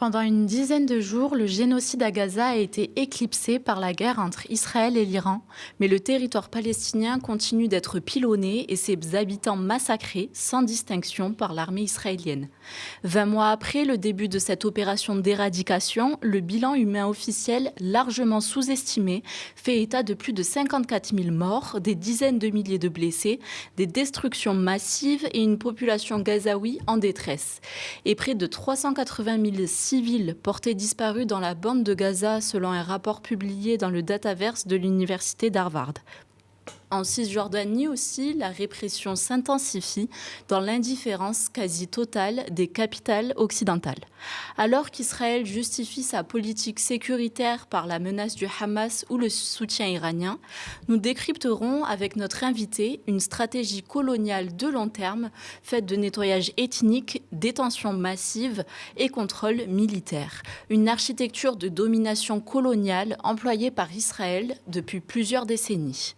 Pendant une dizaine de jours, le génocide à Gaza a été éclipsé par la guerre entre Israël et l'Iran, mais le territoire palestinien continue d'être pilonné et ses habitants massacrés sans distinction par l'armée israélienne. 20 mois après le début de cette opération d'éradication, le bilan humain officiel, largement sous-estimé, fait état de plus de 54 000 morts, des dizaines de milliers de blessés, des destructions massives et une population gazaoui en détresse. Et près de 380 000 civils portés disparus dans la bande de Gaza selon un rapport publié dans le Dataverse de l'université d'Harvard. En Cisjordanie aussi, la répression s'intensifie dans l'indifférence quasi totale des capitales occidentales. Alors qu'Israël justifie sa politique sécuritaire par la menace du Hamas ou le soutien iranien, nous décrypterons avec notre invité une stratégie coloniale de long terme faite de nettoyage ethnique, détention massive et contrôle militaire. Une architecture de domination coloniale employée par Israël depuis plusieurs décennies.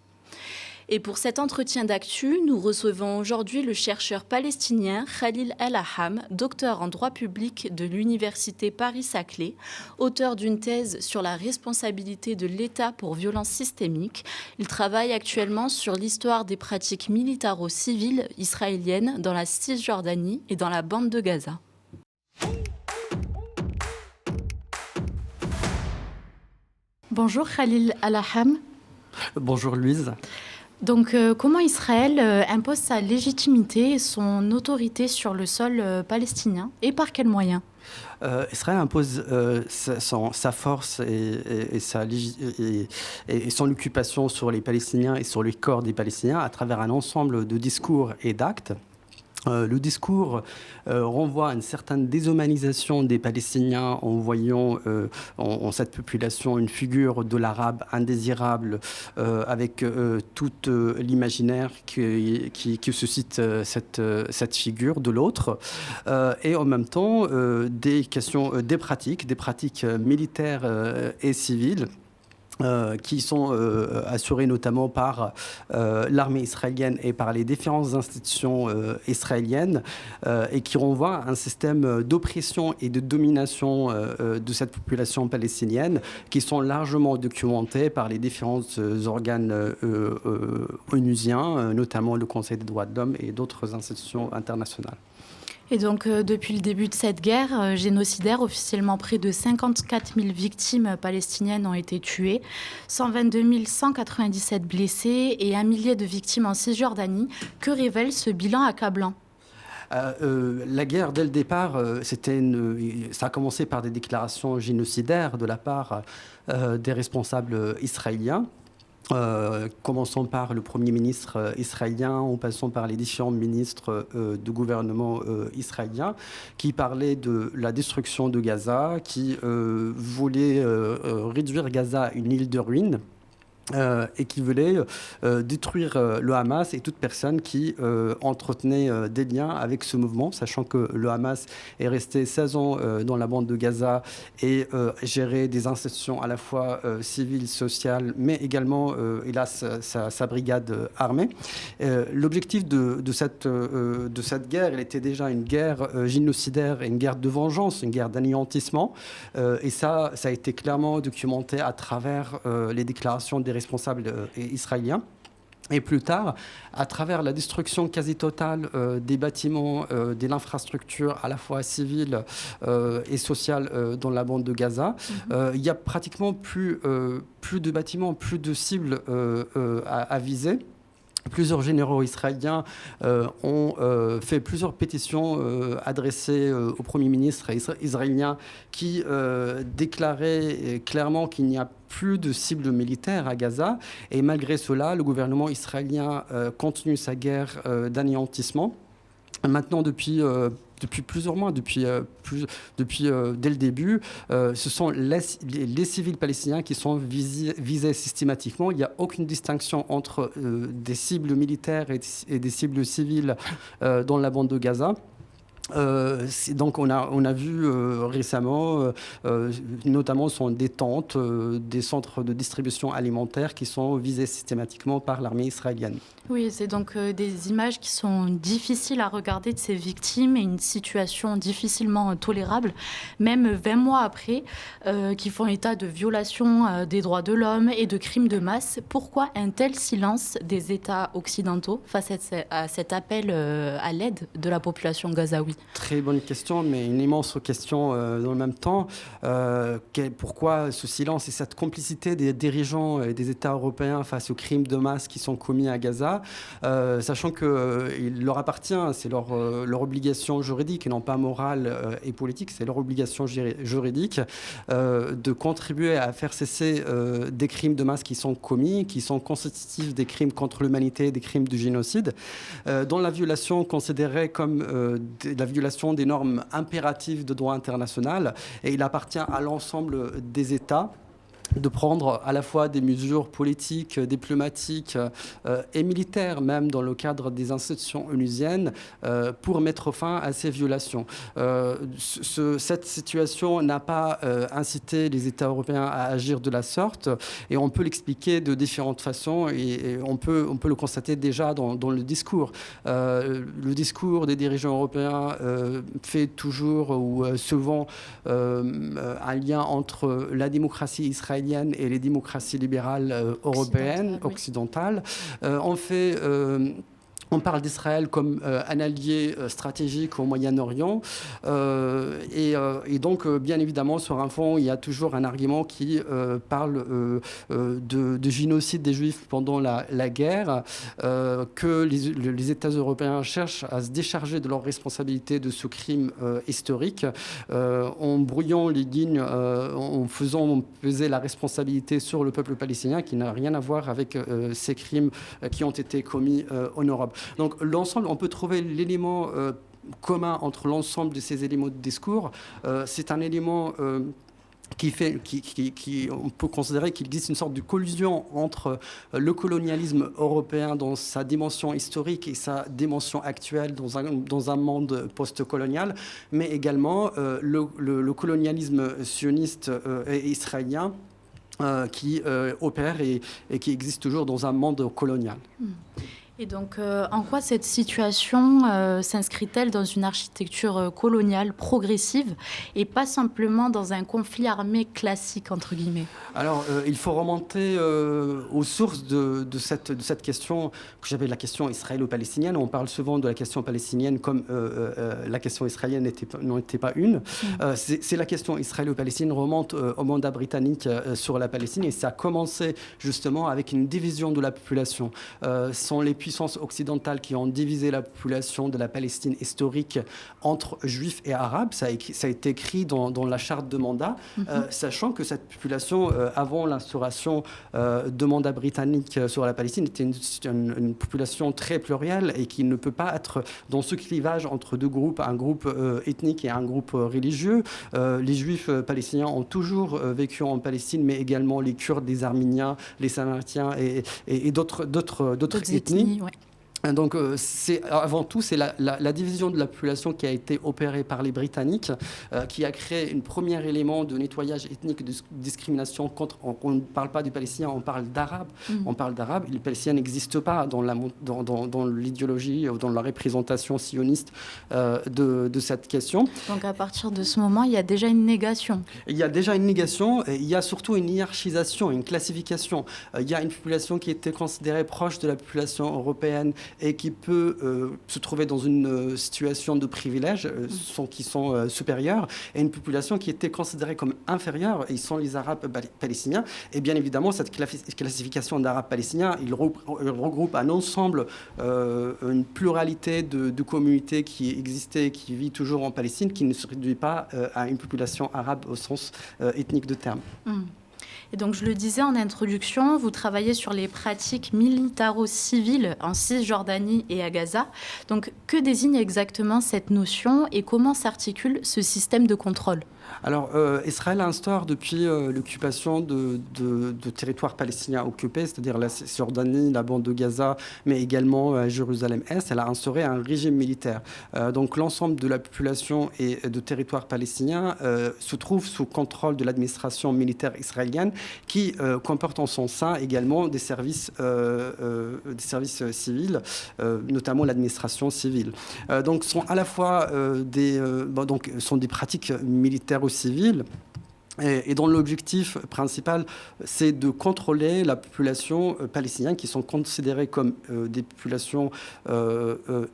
Et pour cet entretien d'actu, nous recevons aujourd'hui le chercheur palestinien Khalil El-Aham, docteur en droit public de l'université Paris-Saclay, auteur d'une thèse sur la responsabilité de l'État pour violences systémiques. Il travaille actuellement sur l'histoire des pratiques militaro-civiles israéliennes dans la Cisjordanie et dans la bande de Gaza. Bonjour Khalil El-Aham. Bonjour Louise. Donc, comment Israël impose sa légitimité et son autorité sur le sol palestinien et par quels moyens ? Israël impose sa force et son occupation sur les Palestiniens et sur les corps des Palestiniens à travers un ensemble de discours et d'actes. Le discours renvoie à une certaine déshumanisation des Palestiniens en voyant en cette population une figure de l'arabe indésirable avec toute l'imaginaire qui suscite cette figure de l'autre et en même temps des pratiques militaires et civiles qui sont assurés notamment par l'armée israélienne et par les différentes institutions israéliennes et qui renvoient à un système d'oppression et de domination de cette population palestinienne qui sont largement documentés par les différents organes onusiens, notamment le Conseil des droits de l'homme et d'autres institutions internationales. Et donc, depuis le début de cette guerre génocidaire, officiellement près de 54 000 victimes palestiniennes ont été tuées, 122 197 blessés et 1 millier de victimes en Cisjordanie. Que révèle ce bilan accablant ? La guerre, dès le départ, ça a commencé par des déclarations génocidaires de la part des responsables israéliens. Commençons par le Premier ministre israélien, en passant par les différents ministres du gouvernement israélien, qui parlaient de la destruction de Gaza, qui voulaient réduire Gaza à une île de ruines. Et qui voulait détruire le Hamas et toute personne qui entretenait des liens avec ce mouvement, sachant que le Hamas est resté 16 ans dans la bande de Gaza et gérait des institutions à la fois civiles, sociales, mais également, hélas, sa brigade armée. L'objectif de cette guerre, elle était déjà une guerre génocidaire et une guerre de vengeance, une guerre d'anéantissement. Et ça a été clairement documenté à travers les déclarations des responsables israéliens. Et plus tard, à travers la destruction quasi totale des bâtiments, de l'infrastructure à la fois civile et sociale dans la bande de Gaza, il y a pratiquement plus de bâtiments, plus de cibles à viser. Plusieurs généraux israéliens ont fait plusieurs pétitions adressées au Premier ministre israélien qui déclarait clairement qu'il n'y a plus de cibles militaires à Gaza. Et malgré cela, le gouvernement israélien continue sa guerre d'anéantissement. Maintenant, depuis plusieurs mois, dès le début, ce sont les civils palestiniens qui sont visés systématiquement. Il n'y a aucune distinction entre des cibles militaires et des cibles civiles dans la bande de Gaza. Donc on a vu récemment, notamment sont des tentes, des centres de distribution alimentaire qui sont visés systématiquement par l'armée israélienne. Oui, c'est donc des images qui sont difficiles à regarder de ces victimes et une situation difficilement tolérable, même 20 mois après, qui font état de violations des droits de l'homme et de crimes de masse. Pourquoi un tel silence des États occidentaux face à cet appel à l'aide de la population gazaoui? Très bonne question, mais une immense question dans le même temps. Pourquoi ce silence et cette complicité des dirigeants et des États européens face aux crimes de masse qui sont commis à Gaza, sachant qu'il leur appartient, c'est leur obligation juridique et non pas morale et politique, c'est leur obligation juridique de contribuer à faire cesser des crimes de masse qui sont commis, qui sont constitutifs des crimes contre l'humanité, des crimes du génocide, dont la violation considérée comme la violation des normes impératives de droit international. Et il appartient à l'ensemble des États de prendre à la fois des mesures politiques, diplomatiques et militaires, même dans le cadre des institutions onusiennes, pour mettre fin à ces violations. Cette situation n'a pas incité les États européens à agir de la sorte, et on peut l'expliquer de différentes façons, et on peut le constater déjà dans le discours. Le discours des dirigeants européens fait toujours ou souvent un lien entre la démocratie israélienne et les démocraties libérales européennes, occidentales. On parle d'Israël comme un allié stratégique au Moyen-Orient. Et donc, bien évidemment, sur un fond, il y a toujours un argument qui parle de génocide des Juifs pendant la guerre, que les États européens cherchent à se décharger de leurs responsabilités de ce crime historique, en brouillant les lignes, en faisant peser la responsabilité sur le peuple palestinien, qui n'a rien à voir avec ces crimes qui ont été commis en Europe. Donc l'ensemble, on peut trouver l'élément commun entre l'ensemble de ces éléments de discours. C'est un élément on peut considérer qu'il existe une sorte de collusion entre le colonialisme européen dans sa dimension historique et sa dimension actuelle dans un monde post-colonial, mais également le colonialisme sioniste et israélien qui opère et qui existe toujours dans un monde colonial. Et donc, en quoi cette situation s'inscrit-elle dans une architecture coloniale progressive et pas simplement dans un conflit armé classique, entre guillemets? Alors, il faut remonter aux sources de cette question que j'appelle la question israélo-palestinienne. On parle souvent de la question palestinienne comme la question israélienne n'en était pas une. C'est la question israélo-palestinienne remonte au mandat britannique sur la Palestine, et ça a commencé justement avec une division de la population. Sont les puissances occidentales qui ont divisé la population de la Palestine historique entre juifs et arabes. Ça a été écrit dans la charte de mandat, sachant que cette population, avant l'instauration de mandat britannique sur la Palestine, était une population très plurielle et qui ne peut pas être dans ce clivage entre deux groupes, un groupe ethnique et un groupe religieux. Les juifs palestiniens ont toujours vécu en Palestine, mais également les Kurdes, les Arméniens, les Samaritains et d'autres ethnies. Ouais. Donc, avant tout, c'est la division de la population qui a été opérée par les Britanniques, qui a créé un premier élément de nettoyage ethnique, de discrimination contre. On ne parle pas du Palestinien, on parle d'Arabes. On parle d'Arabes. Les Palestiniens n'existent pas dans l'idéologie ou dans la représentation sioniste de cette question. Donc, à partir de ce moment, il y a déjà une négation. Il y a déjà une négation, et il y a surtout une hiérarchisation, une classification. Il y a une population qui était considérée proche de la population européenne et qui peut se trouver dans une situation de privilège, qui sont supérieurs, et une population qui était considérée comme inférieure, ils sont les Arabes palestiniens. Et bien évidemment, cette classification d'Arabes palestiniens, il regroupe un ensemble, une pluralité de communautés qui existaient, qui vivent toujours en Palestine, qui ne se réduit pas à une population arabe au sens ethnique de terme. Et donc, je le disais en introduction, vous travaillez sur les pratiques militaro-civiles en Cisjordanie et à Gaza. Donc, que désigne exactement cette notion et comment s'articule ce système de contrôle ? Alors, Israël instaure depuis l'occupation de territoires palestiniens occupés, c'est-à-dire la Cisjordanie, la bande de Gaza, mais également Jérusalem-Est, elle a instauré un régime militaire. Donc, l'ensemble de la population et de territoires palestiniens se trouve sous contrôle de l'administration militaire israélienne, qui comporte en son sein également des services civils, notamment l'administration civile. Donc, sont à la fois sont des pratiques militaires ou civiles. Et dont l'objectif principal, c'est de contrôler la population palestinienne, qui sont considérées comme des populations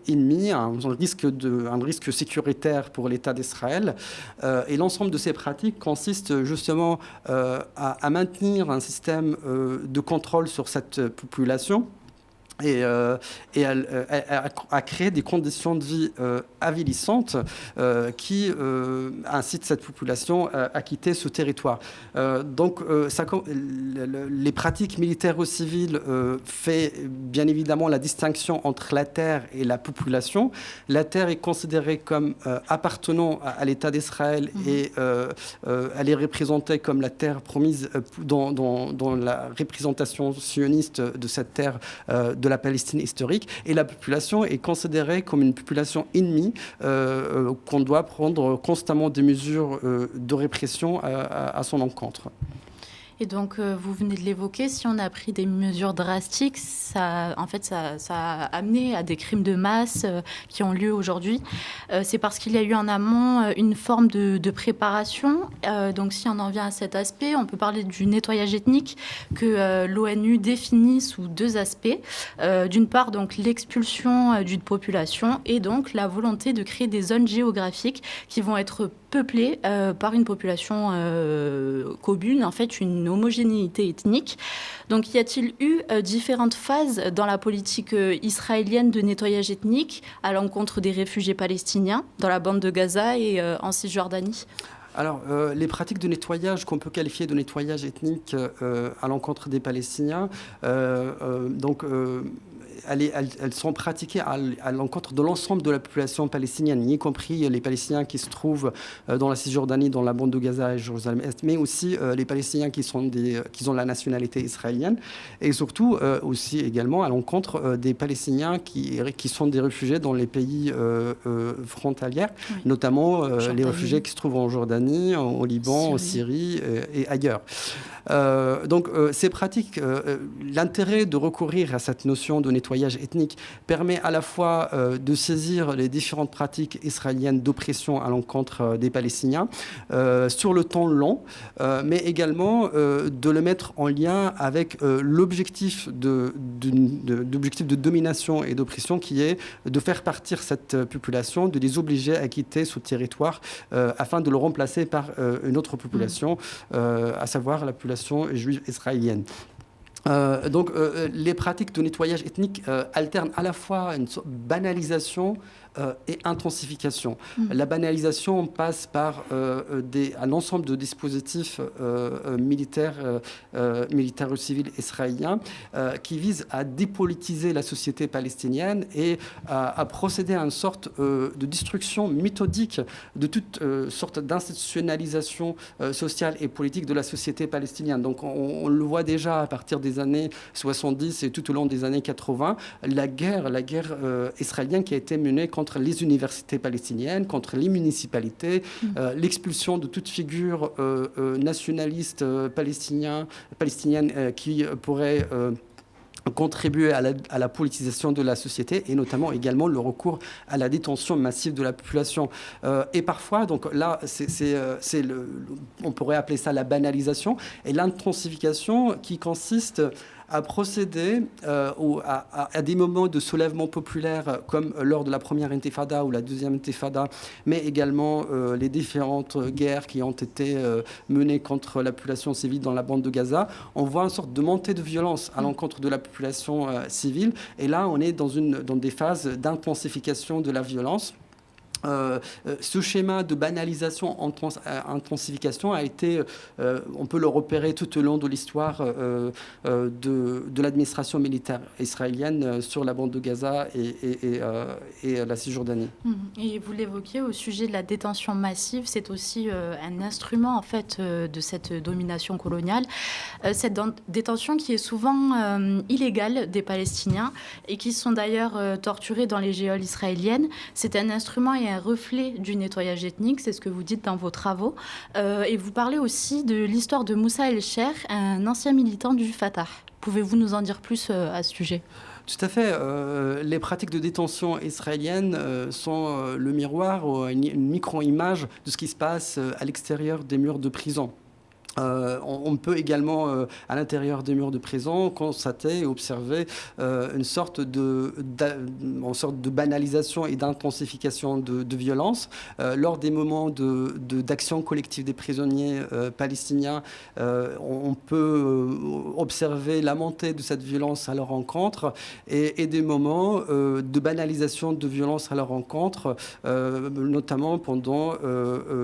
ennemies, un risque sécuritaire pour l'État d'Israël. Et l'ensemble de ces pratiques consiste justement à maintenir un système de contrôle sur cette population, et à créer des conditions de vie avilissantes qui incitent cette population à quitter ce territoire. Les pratiques militaires ou civiles fait bien évidemment la distinction entre la terre et la population. La terre est considérée comme appartenant à l'État d'Israël et elle est représentée comme la terre promise dans la représentation sioniste de cette terre de la Palestine historique, et la population est considérée comme une population ennemie qu'on doit prendre constamment des mesures de répression à son encontre. Et donc, vous venez de l'évoquer, si on a pris des mesures drastiques, ça a amené à des crimes de masse qui ont lieu aujourd'hui. C'est parce qu'il y a eu en amont une forme de préparation. Donc, si on en vient à cet aspect, on peut parler du nettoyage ethnique que l'ONU définit sous deux aspects. D'une part, donc, l'expulsion d'une population et donc la volonté de créer des zones géographiques qui vont être peuplées par une population commune, en fait, une homogénéité ethnique. Donc, y a-t-il eu différentes phases dans la politique israélienne de nettoyage ethnique à l'encontre des réfugiés palestiniens dans la bande de Gaza et en Cisjordanie ? Alors, les pratiques de nettoyage qu'on peut qualifier de nettoyage ethnique à l'encontre des Palestiniens, elles sont pratiquées à l'encontre de l'ensemble de la population palestinienne, y compris les Palestiniens qui se trouvent dans la Cisjordanie, dans la bande de Gaza et Jérusalem-Est, mais aussi les Palestiniens qui ont la nationalité israélienne, et surtout aussi également à l'encontre des Palestiniens qui sont des réfugiés dans les pays frontaliers, oui, notamment les réfugiés qui se trouvent en Jordanie, au Liban, en Syrie et ailleurs. Ces pratiques, l'intérêt de recourir à cette notion de nettoyage ethnique permet à la fois de saisir les différentes pratiques israéliennes d'oppression à l'encontre des Palestiniens sur le temps long, mais également de le mettre en lien avec l'objectif de domination et d'oppression, qui est de faire partir cette population, de les obliger à quitter ce territoire afin de le remplacer par une autre population, à savoir la population juive israélienne. Les pratiques de nettoyage ethnique alternent à la fois une banalisation et intensification. La banalisation passe par un ensemble de dispositifs militaires ou civils israéliens qui visent à dépolitiser la société palestinienne et à procéder à une sorte de destruction méthodique de toute sorte d'institutionnalisation sociale et politique de la société palestinienne. Donc on le voit déjà à partir des années 70 et tout au long des années 80, la guerre israélienne qui a été menée contre les universités palestiniennes, contre les municipalités, l'expulsion de toute figure nationaliste palestinienne qui pourrait contribuer à la politisation de la société, et notamment également le recours à la détention massive de la population. Et parfois, donc là, on pourrait appeler ça la banalisation et l'intensification, qui consiste à procéder à des moments de soulèvement populaire comme lors de la première intifada ou la deuxième intifada, mais également les différentes guerres qui ont été menées contre la population civile dans la bande de Gaza. On voit une sorte de montée de violence à l'encontre de la population civile, et là on est dans des phases d'intensification de la violence. Ce schéma de banalisation, intensification a été, on peut le repérer tout au long de l'histoire de l'administration militaire israélienne sur la bande de Gaza et la Cisjordanie. Et vous l'évoquiez au sujet de la détention massive, c'est aussi un instrument en fait de cette domination coloniale. Cette détention qui est souvent illégale des Palestiniens et qui sont d'ailleurs torturés dans les geôles israéliennes, c'est un instrument et un reflet du nettoyage ethnique, c'est ce que vous dites dans vos travaux. Et vous parlez aussi de l'histoire de Moussa El-Sher, un ancien militant du Fatah. Pouvez-vous nous en dire plus à ce sujet ? Tout à fait. Les pratiques de détention israéliennes sont le miroir ou une micro-image de ce qui se passe à l'extérieur des murs de prison. On peut également, à l'intérieur des murs de prison, constater et observer une sorte de banalisation et d'intensification de violence. Lors des moments d'action collective des prisonniers palestiniens, on peut observer la montée de cette violence à leur encontre et des moments de banalisation de violence à leur encontre, notamment pendant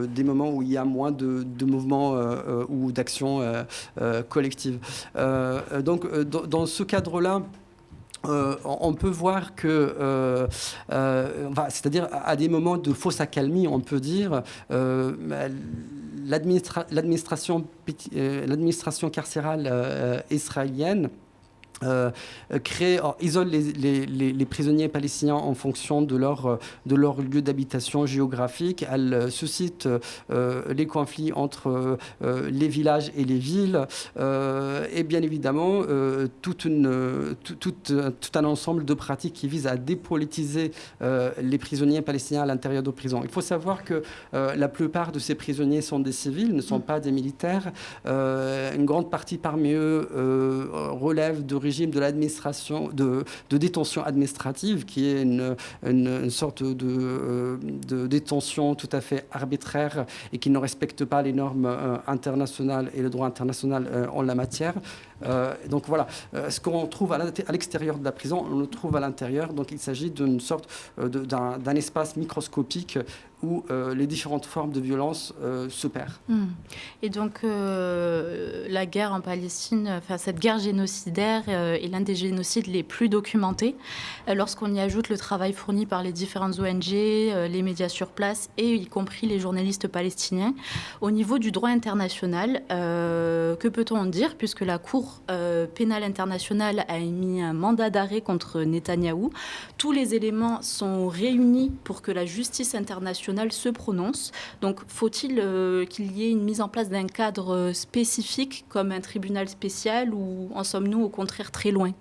des moments où il y a moins de mouvements ou d'action collective. Donc, dans ce cadre-là, on peut voir que, c'est-à-dire à des moments de fausse accalmie, on peut dire, l'administration carcérale israélienne isole les prisonniers palestiniens en fonction de leur lieu d'habitation géographique. Elle suscite les conflits entre les villages et les villes et bien évidemment tout un ensemble de pratiques qui visent à dépolitiser les prisonniers palestiniens à l'intérieur de prison. Il faut savoir que la plupart de ces prisonniers sont des civils, ne sont pas des militaires. Une grande partie parmi eux relève de régime de l'administration, de détention administrative, qui est une sorte de détention tout à fait arbitraire et qui ne respecte pas les normes internationales et le droit international en la matière. Donc voilà, ce qu'on trouve à l'extérieur de la prison, on le trouve à l'intérieur. Donc il s'agit d'une sorte d'un espace microscopique où les différentes formes de violence s'opèrent. Et donc la guerre en Palestine, cette guerre génocidaire est l'un des génocides les plus documentés. Lorsqu'on y ajoute le travail fourni par les différentes ONG, les médias sur place et y compris les journalistes palestiniens, au niveau du droit international, que peut-on en dire puisque la Cour pénale internationale a émis un mandat d'arrêt contre Netanyahou. Tous les éléments sont réunis pour que la justice internationale se prononce. Donc, faut-il qu'il y ait une mise en place d'un cadre spécifique comme un tribunal spécial ou en sommes-nous au contraire très loin ?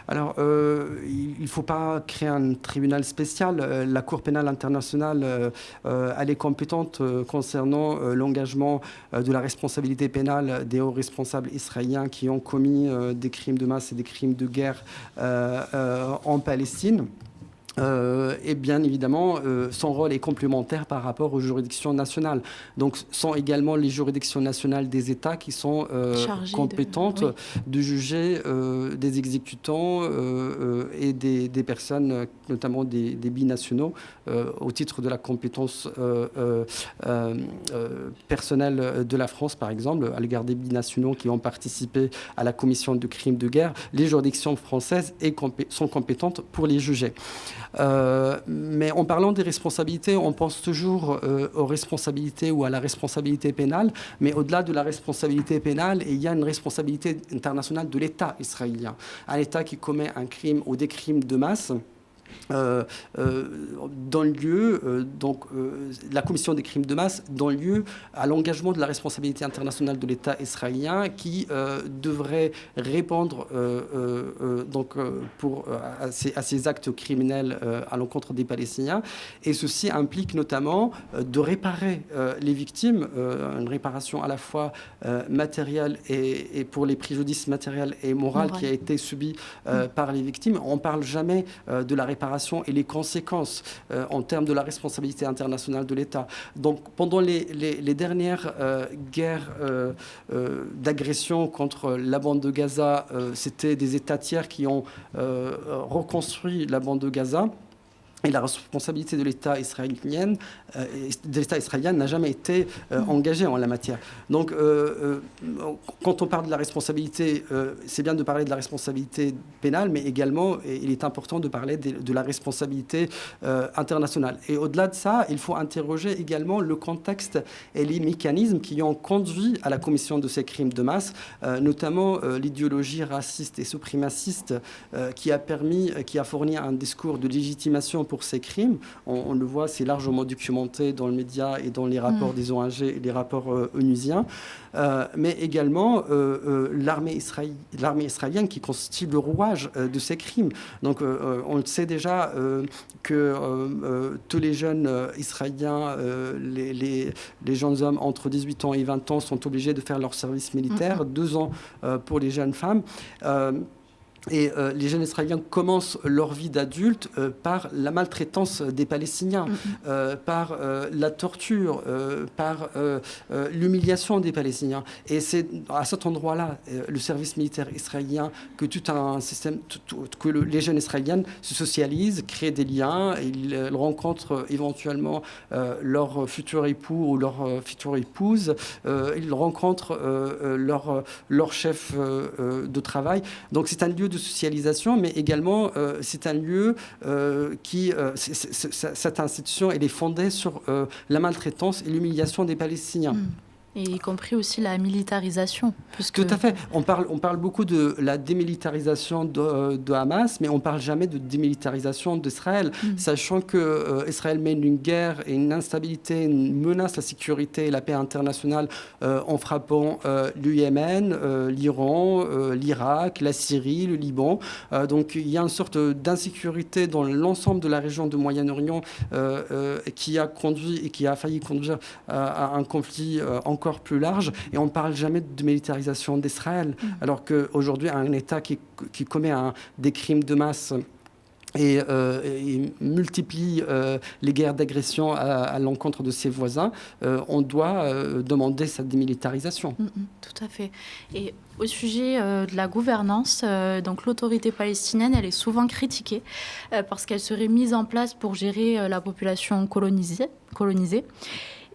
Alors, il ne faut pas créer un tribunal spécial. La Cour pénale internationale, elle est compétente concernant l'engagement de la responsabilité pénale des hauts responsables israéliens qui ont commis des crimes de masse et des crimes de guerre en Palestine. Et bien évidemment, son rôle est complémentaire par rapport aux juridictions nationales. Donc, ce sont également les juridictions nationales des États qui sont compétentes de juger des exécutants et des personnes, notamment des binationaux, au titre de la compétence personnelle de la France, par exemple, à l'égard des binationaux qui ont participé à la commission de crimes de guerre. Les juridictions françaises sont compétentes pour les juger. Mais en parlant des responsabilités, on pense toujours aux responsabilités ou à la responsabilité pénale, mais au-delà de la responsabilité pénale, il y a une responsabilité internationale de l'État israélien. Un État qui commet un crime ou des crimes de masse donne lieu, la commission des crimes de masse donne lieu à l'engagement de la responsabilité internationale de l'État israélien qui devrait répondre à ces actes criminels à l'encontre des Palestiniens. Et ceci implique notamment de réparer les victimes, une réparation à la fois matérielle et pour les préjudices matériels et moraux qui a été subi par les victimes. On ne parle jamais de la réparation et les conséquences en termes de la responsabilité internationale de l'État. Donc, pendant les dernières guerres d'agression contre la bande de Gaza, c'était des États tiers qui ont reconstruit la bande de Gaza. Et la responsabilité de l'État israélien n'a jamais été engagée en la matière. Donc, quand on parle de la responsabilité, c'est bien de parler de la responsabilité pénale, mais également, il est important de parler de la responsabilité internationale. Et au-delà de ça, il faut interroger également le contexte et les mécanismes qui ont conduit à la commission de ces crimes de masse, notamment l'idéologie raciste et suprémaciste qui a fourni un discours de légitimation pour ces crimes. On le voit, c'est largement documenté dans les médias et dans les rapports des ONG et les rapports onusiens. Mais également l'armée israélienne qui constitue le rouage de ces crimes. Donc on le sait déjà que tous les jeunes Israéliens, les jeunes hommes entre 18 ans et 20 ans sont obligés de faire leur service militaire, 2 ans pour les jeunes femmes. Et les jeunes Israéliens commencent leur vie d'adulte par la maltraitance des Palestiniens, par la torture, par l'humiliation des Palestiniens. Et c'est à cet endroit-là, le service militaire israélien, que tout un système, que les jeunes Israéliens se socialisent, créent des liens, ils rencontrent éventuellement leur futur époux ou leur future épouse, ils rencontrent leur chef de travail. Donc c'est un lieu de socialisation, mais également c'est un lieu cette institution, elle est fondée sur la maltraitance et l'humiliation des Palestiniens. Et y compris aussi la militarisation. Tout à fait. On parle beaucoup de la démilitarisation de Hamas, mais on ne parle jamais de démilitarisation d'Israël, sachant qu'Israël mène une guerre et une instabilité, une menace la sécurité et la paix internationale en frappant le Yémen, l'Iran, l'Irak, la Syrie, le Liban. Donc il y a une sorte d'insécurité dans l'ensemble de la région du Moyen-Orient qui a conduit et qui a failli conduire à un conflit encore plus large, et on ne parle jamais de militarisation d'Israël, alors qu'aujourd'hui, un État qui commet des crimes de masse et multiplie les guerres d'agression à l'encontre de ses voisins, on doit demander sa démilitarisation. Tout à fait. Et au sujet de la gouvernance, donc l'autorité palestinienne, elle est souvent critiquée parce qu'elle serait mise en place pour gérer la population colonisée.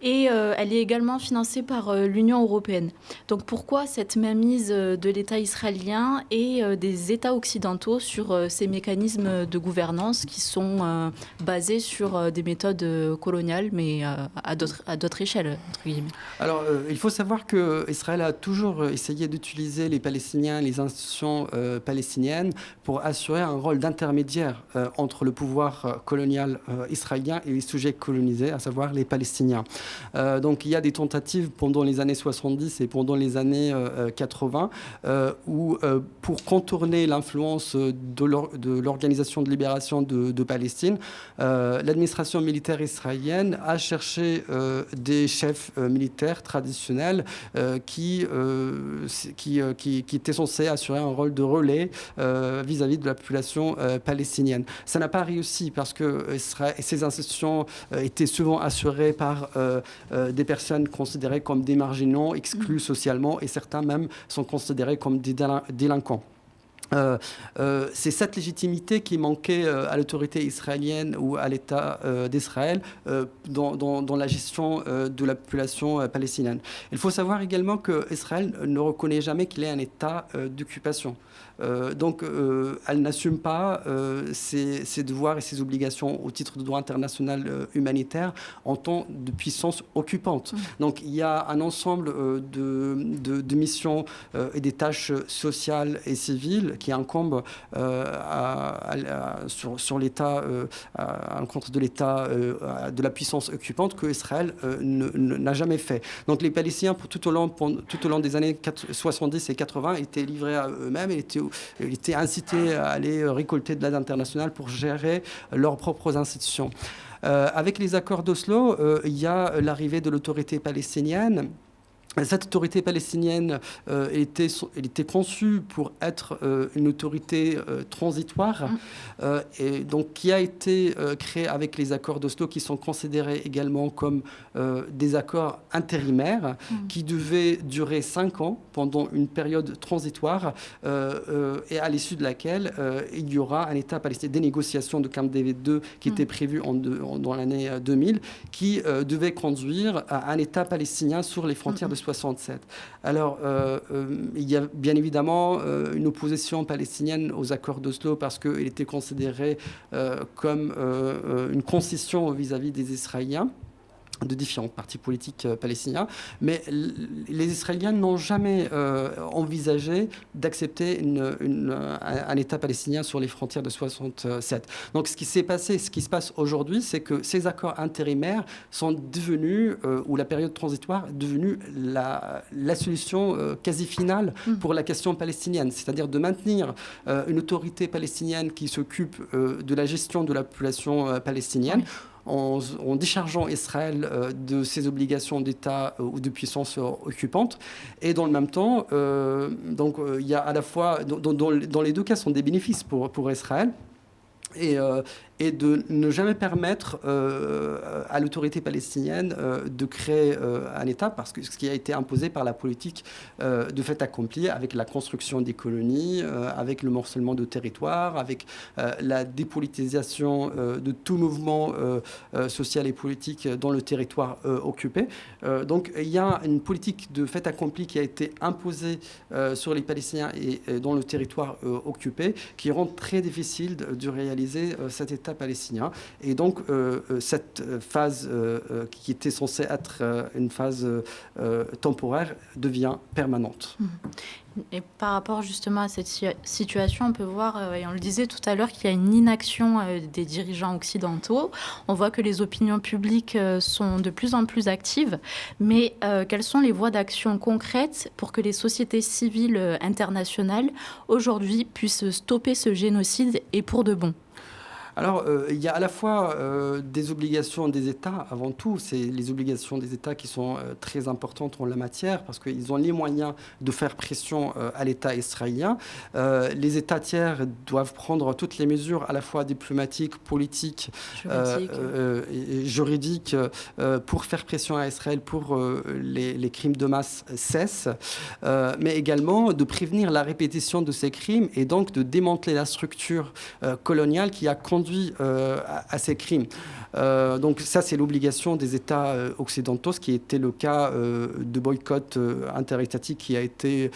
Et elle est également financée par l'Union européenne. Donc pourquoi cette mainmise de l'État israélien et des États occidentaux sur ces mécanismes de gouvernance qui sont basés sur des méthodes coloniales, mais à d'autres échelles, entre guillemets? Alors, il faut savoir qu'Israël a toujours essayé d'utiliser les Palestiniens, les institutions palestiniennes pour assurer un rôle d'intermédiaire entre le pouvoir colonial israélien et les sujets colonisés, à savoir les Palestiniens. Donc il y a des tentatives pendant les années 70 et pendant les années 80 où pour contourner l'influence de l'Organisation de libération de Palestine, l'administration militaire israélienne a cherché des chefs militaires traditionnels qui étaient censés assurer un rôle de relais vis-à-vis de la population palestinienne. Ça n'a pas réussi parce que ces institutions étaient souvent assurées par des personnes considérées comme des marginaux, exclus socialement, et certains même sont considérés comme des délinquants. C'est cette légitimité qui manquait à l'autorité israélienne ou à l'État d'Israël dans la gestion de la population palestinienne. Il faut savoir également qu'Israël ne reconnaît jamais qu'il est un État d'occupation. Donc, elle n'assume pas ses devoirs et ses obligations au titre du droit international humanitaire en tant de puissance occupante. Donc, il y a un ensemble de missions et des tâches sociales et civiles qui incombent sur l'État, à l'encontre de l'État, de la puissance occupante que Israël n'a jamais fait. Donc, les Palestiniens, tout au long des années 70 et 80, étaient livrés à eux-mêmes et étaient incités à aller récolter de l'aide internationale pour gérer leurs propres institutions. Avec les accords d'Oslo, il y a l'arrivée de l'autorité palestinienne Cette autorité palestinienne était conçue pour être une autorité transitoire, et donc qui a été créée avec les accords d'Oslo, qui sont considérés également comme des accords intérimaires, qui devaient durer 5 ans pendant une période transitoire, et à l'issue de laquelle il y aura un État palestinien, des négociations de Camp David II qui étaient prévues dans l'année 2000, qui devaient conduire à un État palestinien sur les frontières de 67. Alors, il y a bien évidemment une opposition palestinienne aux accords d'Oslo parce qu'il était considéré comme une concession vis-à-vis des Israéliens, de différents partis politiques palestiniens, mais les Israéliens n'ont jamais envisagé d'accepter un État palestinien sur les frontières de 67. Donc ce qui s'est passé, ce qui se passe aujourd'hui, c'est que ces accords intérimaires sont devenus, ou la période transitoire est devenue la solution quasi finale pour la question palestinienne, c'est-à-dire de maintenir une autorité palestinienne qui s'occupe de la gestion de la population palestinienne, en déchargeant Israël de ses obligations d'État ou de puissance occupante. Et dans le même temps, il y a à la fois, dans les deux cas, sont des bénéfices pour Israël. Et de ne jamais permettre à l'autorité palestinienne de créer un État, parce que ce qui a été imposé par la politique de fait accompli, avec la construction des colonies, avec le morcellement de territoire, avec la dépolitisation de tout mouvement social et politique dans le territoire occupé. Donc il y a une politique de fait accompli qui a été imposée sur les Palestiniens et dans le territoire occupé, qui rend très difficile de réaliser cet État palestinien. Et donc, cette phase qui était censée être une phase temporaire devient permanente. Et par rapport justement à cette situation, on peut voir, et on le disait tout à l'heure, qu'il y a une inaction des dirigeants occidentaux. On voit que les opinions publiques sont de plus en plus actives. Mais quelles sont les voies d'action concrètes pour que les sociétés civiles internationales, aujourd'hui, puissent stopper ce génocide et pour de bon ? Alors, il y a à la fois des obligations des États, avant tout, c'est les obligations des États qui sont très importantes en la matière, parce qu'ils ont les moyens de faire pression à l'État israélien. Les États tiers doivent prendre toutes les mesures, à la fois diplomatiques, politiques, et juridiques, pour faire pression à Israël pour les crimes de masse cessent, mais également de prévenir la répétition de ces crimes et donc de démanteler la structure coloniale qui a conduit à ces crimes. Donc ça, c'est l'obligation des États occidentaux, ce qui était le cas de boycott interétatique qui a été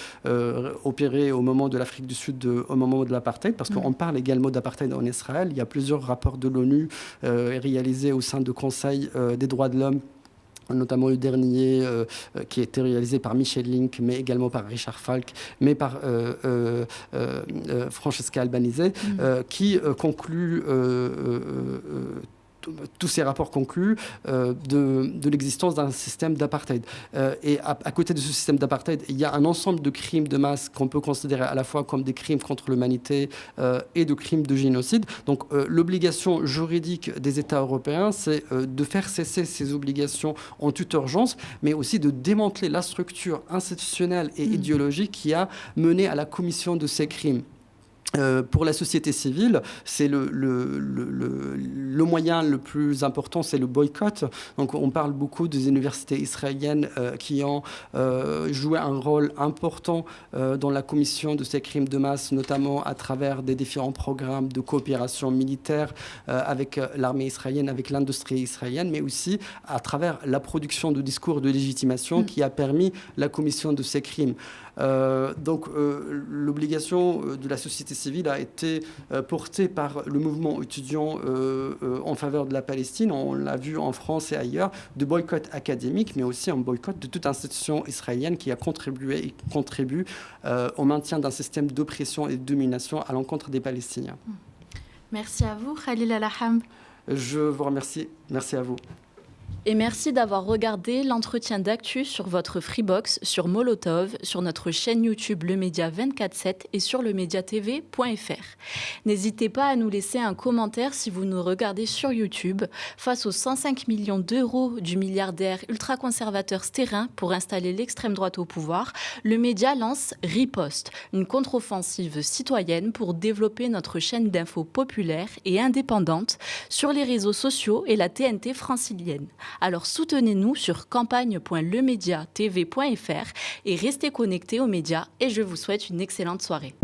opéré au moment de l'Afrique du Sud, au moment de l'apartheid, parce qu'on parle également d'apartheid en Israël. Il y a plusieurs rapports de l'ONU réalisés au sein du Conseil des droits de l'homme, notamment le dernier qui a été réalisé par Michel Link, mais également par Richard Falk, mais par Francesca Albanese, qui conclut tous ces rapports concluent de l'existence d'un système d'apartheid. Et à côté de ce système d'apartheid, il y a un ensemble de crimes de masse qu'on peut considérer à la fois comme des crimes contre l'humanité et de crimes de génocide. Donc l'obligation juridique des États européens, c'est de faire cesser ces obligations en toute urgence, mais aussi de démanteler la structure institutionnelle et idéologique qui a mené à la commission de ces crimes. Pour la société civile, c'est le moyen le plus important, c'est le boycott. Donc on parle beaucoup des universités israéliennes qui ont joué un rôle important dans la commission de ces crimes de masse, notamment à travers des différents programmes de coopération militaire avec l'armée israélienne, avec l'industrie israélienne, mais aussi à travers la production de discours de légitimation qui a permis la commission de ces crimes. Donc l'obligation de la société civile a été portée par le mouvement étudiant en faveur de la Palestine, on l'a vu en France et ailleurs, de boycott académique, mais aussi un boycott de toute institution israélienne qui a contribué et contribue au maintien d'un système d'oppression et de domination à l'encontre des Palestiniens. Merci à vous, Khalil Al-Aham. Je vous remercie. Merci à vous. Et merci d'avoir regardé l'entretien d'actu sur votre Freebox, sur Molotov, sur notre chaîne YouTube Le Média 24/7 et sur lemediatv.fr. N'hésitez pas à nous laisser un commentaire si vous nous regardez sur YouTube. Face aux 105 millions d'euros du milliardaire ultra-conservateur Sterrin pour installer l'extrême droite au pouvoir, le média lance Riposte, une contre-offensive citoyenne pour développer notre chaîne d'infos populaire et indépendante sur les réseaux sociaux et la TNT francilienne. Alors soutenez-nous sur campagne.lemediatv.fr et restez connectés aux médias et je vous souhaite une excellente soirée.